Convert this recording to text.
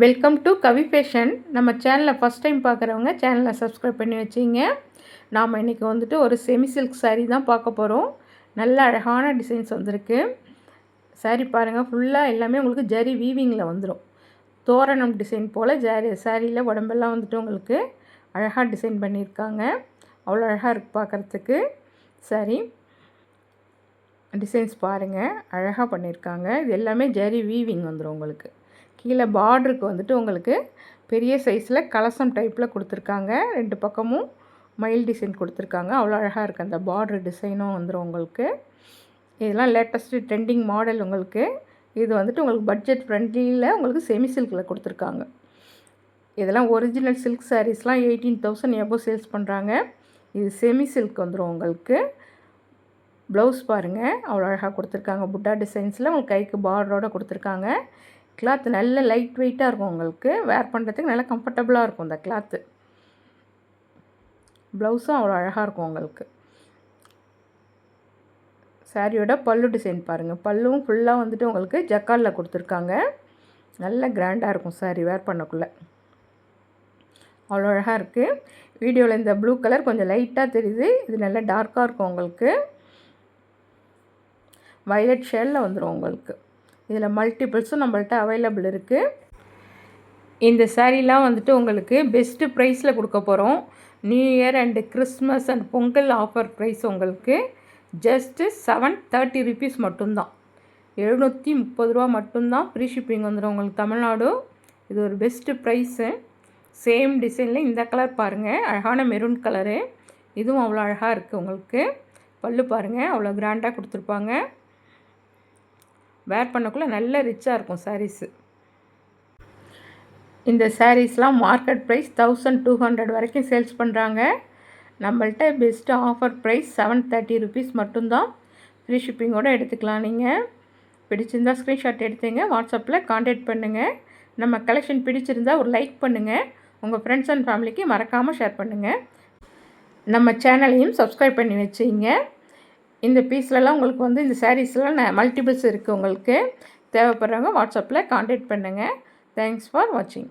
Welcome to Kavi fashion. நம்ம சேனலை first time பார்க்குறவங்க சேனலை சப்ஸ்கிரைப் பண்ணி வச்சிங்க. நாம் இன்றைக்கி வந்துட்டு ஒரு செமி சில்க் சாரீ தான் பார்க்க போகிறோம். நல்ல அழகான டிசைன்ஸ் வந்திருக்கு. சாரீ பாருங்கள், ஃபுல்லாக எல்லாமே உங்களுக்கு ஜரி வீவிங்கில் வந்துடும். தோரணம் டிசைன் போல் சாரியில் உடம்பெல்லாம் வந்துட்டு உங்களுக்கு அழகாக டிசைன் பண்ணியிருக்காங்க. அவ்வளோ அழகாக இருக்குது பார்க்குறதுக்கு. சாரீ டிசைன்ஸ் பாருங்கள், அழகாக பண்ணியிருக்காங்க. இது எல்லாமே ஜரி வீவிங் வந்துடும் உங்களுக்கு. கீழே பார்டருக்கு வந்துட்டு உங்களுக்கு பெரிய சைஸில் கலசம் டைப்பில் கொடுத்துருக்காங்க. 2 பக்கமும் மயில் டிசைன் கொடுத்துருக்காங்க. அவ்வளோ அழகாக இருக்குது. அந்த பார்டர் டிசைனும் வந்துடும் உங்களுக்கு. இதெல்லாம் லேட்டஸ்ட்டு ட்ரெண்டிங் மாடல் உங்களுக்கு. இது வந்துட்டு உங்களுக்கு பட்ஜெட் ஃப்ரெண்ட்லியில் உங்களுக்கு செமி சில்கில் கொடுத்துருக்காங்க. இதெல்லாம் ஒரிஜினல் சில்க் சாரீஸ்லாம் 18,000 எபோவ் சேல்ஸ் பண்ணுறாங்க. இது செமி சில்க் வந்துடும் உங்களுக்கு. ப்ளவுஸ் பாருங்கள், அவ்வளோ அழகாக கொடுத்துருக்காங்க. புட்டா டிசைன்ஸில் உங்களுக்கு கைக்கு பார்டரோடு கொடுத்துருக்காங்க. கிளாத் நல்ல லைட் வெயிட்டாக இருக்கும் உங்களுக்கு. வேர் பண்ணுறதுக்கு நல்லா கம்ஃபர்டபுளாக இருக்கும் இந்த கிளாத்து. ப்ளவுஸும் அவ்வளோ அழகாக இருக்கும் உங்களுக்கு. சாரியோட பல்லு டிசைன் பாருங்கள். பல்லுவும் ஃபுல்லாக வந்துட்டு உங்களுக்கு ஜக்காலில் கொடுத்துருக்காங்க. நல்ல கிராண்டாக இருக்கும் சாரி வேர் பண்ணக்குள்ளே. அவ்வளோ அழகாக இருக்குது. வீடியோவில் இந்த ப்ளூ கலர் கொஞ்சம் லைட்டாக தெரியுது. இது நல்லா டார்க்காக இருக்கும் உங்களுக்கு. வயலட் ஷேடில் வந்துடும் உங்களுக்கு. இதில் மல்டிபிள்ஸும் நம்மள்ட்ட அவைலபிள் இருக்குது. இந்த சாரீலாம் வந்துட்டு உங்களுக்கு பெஸ்ட்டு ப்ரைஸில் கொடுக்க போகிறோம். New year and Christmas and Pongal offer price உங்களுக்கு ஜஸ்ட்டு 730 ருபீஸ் மட்டும்தான். 730 ரூபா மட்டும்தான். ஃப்ரீ ஷிப்பிங் வந்துடும் உங்களுக்கு தமிழ்நாடு. இது ஒரு பெஸ்ட்டு ப்ரைஸு. சேம் டிசைனில் இந்த கலர் பாருங்கள், அழகான மெரூன் கலரு. இதுவும் அவ்வளோ அழகாக இருக்குது உங்களுக்கு. பல்லு பாருங்கள், அவ்வளோ கிராண்டாக கொடுத்துருப்பாங்க. வேர் பண்ணக்குள்ளே நல்ல ரிச்சாக இருக்கும் சாரீஸு. இந்த சாரீஸ்லாம் மார்க்கெட் ப்ரைஸ் 1200 வரைக்கும் சேல்ஸ் பண்ணுறாங்க. நம்மள்ட்ட பெஸ்ட்டு ஆஃபர் ப்ரைஸ் 730 ருபீஸ் மட்டும்தான். ஃப்ரீ ஷிப்பிங்கோடு எடுத்துக்கலாம். நீங்கள் பிடிச்சிருந்தால் ஸ்க்ரீன்ஷாட் எடுத்துங்க, வாட்ஸ்அப்பில் கான்டாக்ட் பண்ணுங்கள். நம்ம கலெக்ஷன் பிடிச்சிருந்தால் ஒரு லைக் பண்ணுங்கள். உங்கள் ஃப்ரெண்ட்ஸ் அண்ட் ஃபேமிலிக்கு மறக்காமல் ஷேர் பண்ணுங்கள். நம்ம சேனலையும் சப்ஸ்கிரைப் பண்ணி வச்சுங்க. இந்த பீஸ்லலாம் உங்களுக்கு வந்து இந்த சாரீஸ்லாம் மல்டிபிள்ஸ் இருக்குது உங்களுக்கு. தேவைப்படுறவங்க வாட்ஸ்அப்பில் கான்டாக்ட் பண்ணுங்கள். தேங்க்ஸ் ஃபார் வாட்சிங்.